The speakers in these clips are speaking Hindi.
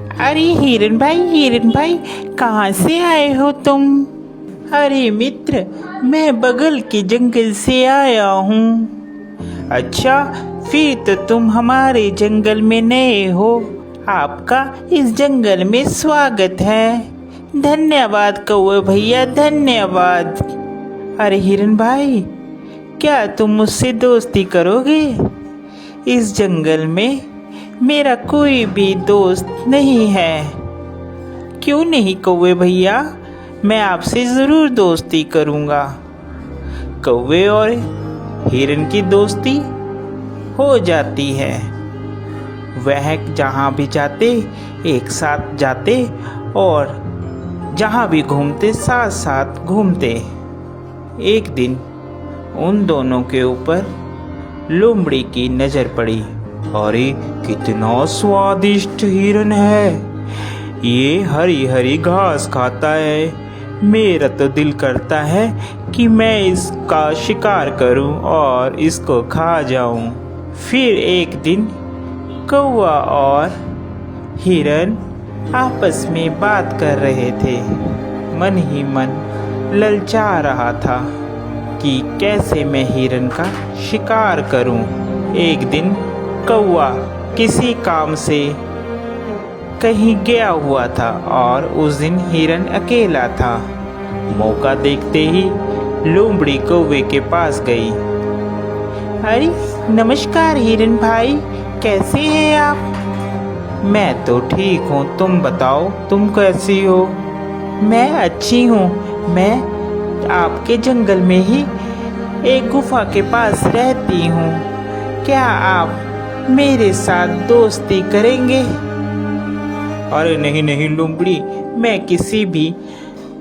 अरे हिरन भाई, कहाँ से आए हो तुम? अरे मित्र, मैं बगल के जंगल से आया हूँ। अच्छा, फिर तो तुम हमारे जंगल में नए हो। आपका इस जंगल में स्वागत है। धन्यवाद कौवे भैया, धन्यवाद। अरे हिरन भाई, क्या तुम मुझसे दोस्ती करोगे? इस जंगल में मेरा कोई भी दोस्त नहीं है। क्यों नहीं कौवे भैया, मैं आपसे ज़रूर दोस्ती करूँगा। कौवे और हिरन की दोस्ती हो जाती है। वह जहाँ भी जाते एक साथ जाते और जहाँ भी घूमते साथ साथ घूमते। एक दिन उन दोनों के ऊपर लोमड़ी की नज़र पड़ी। अरे कितना स्वादिष्ट हिरन है, ये हरी हरी घास खाता है। मेरा तो दिल करता है कि मैं इसका शिकार करूं और इसको खा जाऊं। फिर एक दिन कौवा और हिरन आपस में बात कर रहे थे। मन ही मन ललचा रहा था कि कैसे मैं हिरन का शिकार करूं। एक दिन कौवा किसी काम से कहीं गया हुआ था और उस दिन हिरन अकेला था। मौका देखते ही लोमड़ी कौवे के पास गई। अरे नमस्कार हिरन भाई, कैसे हैं आप? मैं तो ठीक हूँ, तुम बताओ तुम कैसी हो? मैं अच्छी हूँ। मैं आपके जंगल में ही एक गुफा के पास रहती हूँ। क्या आप मेरे साथ दोस्ती करेंगे? अरे नहीं नहीं लोमड़ी, मैं किसी भी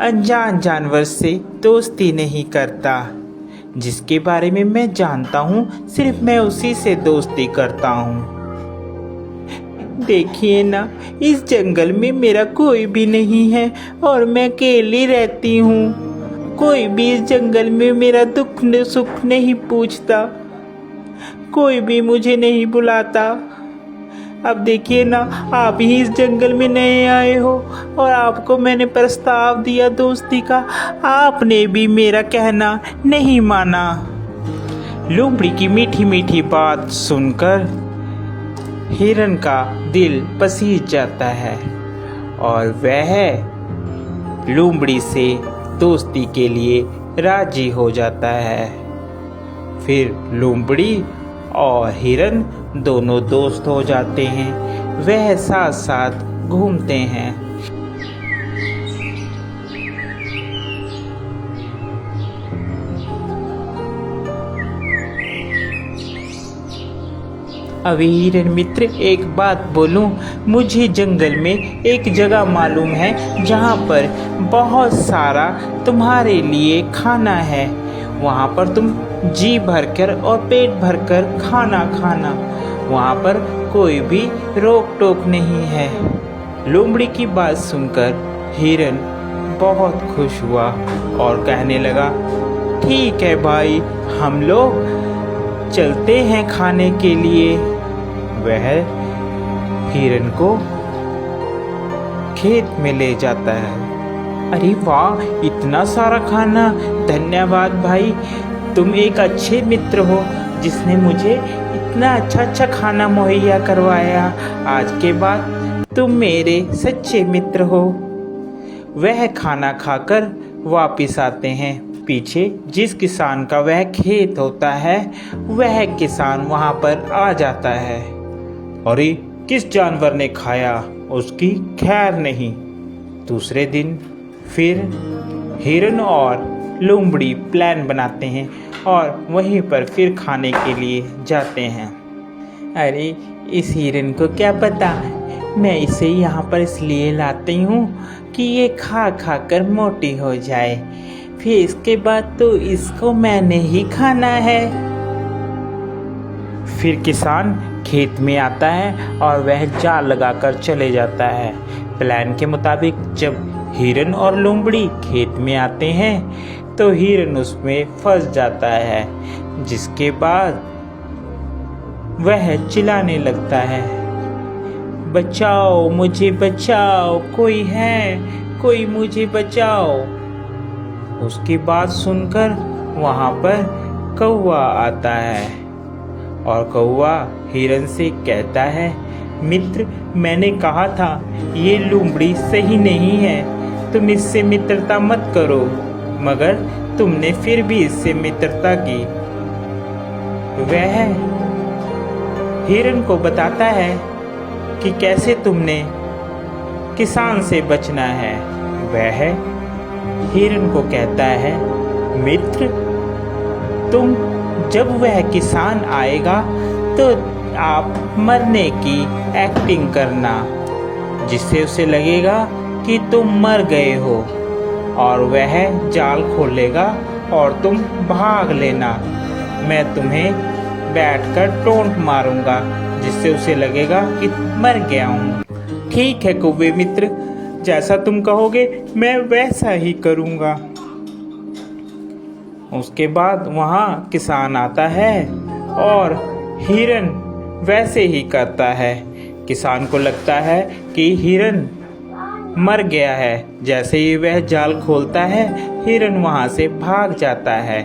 अनजान जानवर से दोस्ती नहीं करता। जिसके बारे में मैं जानता हूँ सिर्फ मैं उसी से दोस्ती करता हूँ। देखिए ना, इस जंगल में मेरा कोई भी नहीं है और मैं अकेली रहती हूँ। कोई भी इस जंगल में मेरा दुख सुख नहीं पूछता, कोई भी मुझे नहीं बुलाता। अब देखिए ना, आप ही इस जंगल में नए आए हो और आपको मैंने प्रस्ताव दिया दोस्ती का, आपने भी मेरा कहना नहीं माना। लोमड़ी की मीठी मीठी बात सुनकर हिरन का दिल पसीज जाता है और वह लोमड़ी से दोस्ती के लिए राजी हो जाता है। फिर लोमड़ी और हिरन दोनों दोस्त हो जाते हैं। वह साथ साथ घूमते हैं। अभी हिरन मित्र, एक बात बोलूं, मुझे जंगल में एक जगह मालूम है जहाँ पर बहुत सारा तुम्हारे लिए खाना है। वहाँ पर तुम जी भरकर और पेट भरकर खाना खाना, वहाँ पर कोई भी रोक टोक नहीं है। लोमड़ी की बात सुनकर हिरन बहुत खुश हुआ और कहने लगा, ठीक है भाई, हम लोग चलते हैं खाने के लिए। वह हिरन को खेत में ले जाता है। अरे वाह, इतना सारा खाना! धन्यवाद भाई, तुम एक अच्छे मित्र हो जिसने मुझे इतना अच्छा खाना मुहैया करवाया। आज के बाद तुम मेरे सच्चे मित्र हो। वह खाना खाकर वापिस आते हैं। पीछे जिस किसान का वह खेत होता है, वह किसान वहाँ पर आ जाता है। अरे किस जानवर ने खाया, उसकी खैर नहीं। दूसरे दिन फिर हिरन और लोमड़ी प्लान बनाते हैं और वहीं पर फिर खाने के लिए जाते हैं। अरे इस हिरन को क्या पता, मैं इसे यहाँ पर इसलिए लाती हूँ कि ये खा खा कर मोटी हो जाए, फिर इसके बाद तो इसको मैंने ही खाना है। फिर किसान खेत में आता है और वह जाल लगाकर चले जाता है। प्लान के मुताबिक जब हिरन और लोमड़ी खेत में आते हैं तो हिरन उसमें फंस जाता है, जिसके बाद वह चिल्लाने लगता है, बचाओ, मुझे बचाओ, कोई है, कोई मुझे बचाओ। उसकी बात सुनकर वहाँ पर कौवा आता है और कौवा हिरन से कहता है, मित्र, मैंने कहा था ये लोमड़ी सही नहीं है, तुम इससे मित्रता मत करो, मगर तुमने फिर भी इससे मित्रता की। वह हिरन को बताता है कि कैसे तुमने किसान से बचना है। वह हिरन को कहता है, मित्र, तुम जब वह किसान आएगा तो आप मरने की एक्टिंग करना, जिससे उसे लगेगा कि तुम मर गए हो, और वह जाल खोलेगा और तुम भाग लेना। मैं तुम्हें बैठकर टोंट मारूंगा, जिससे उसे लगेगा कि मर गया हूँ। ठीक है कौवे मित्र, जैसा तुम कहोगे मैं वैसा ही करूँगा। उसके बाद वहाँ किसान आता है और हिरन वैसे ही करता है। किसान को लगता है कि हिरन मर गया है। जैसे ही वह जाल खोलता है, हिरन वहाँ से भाग जाता है।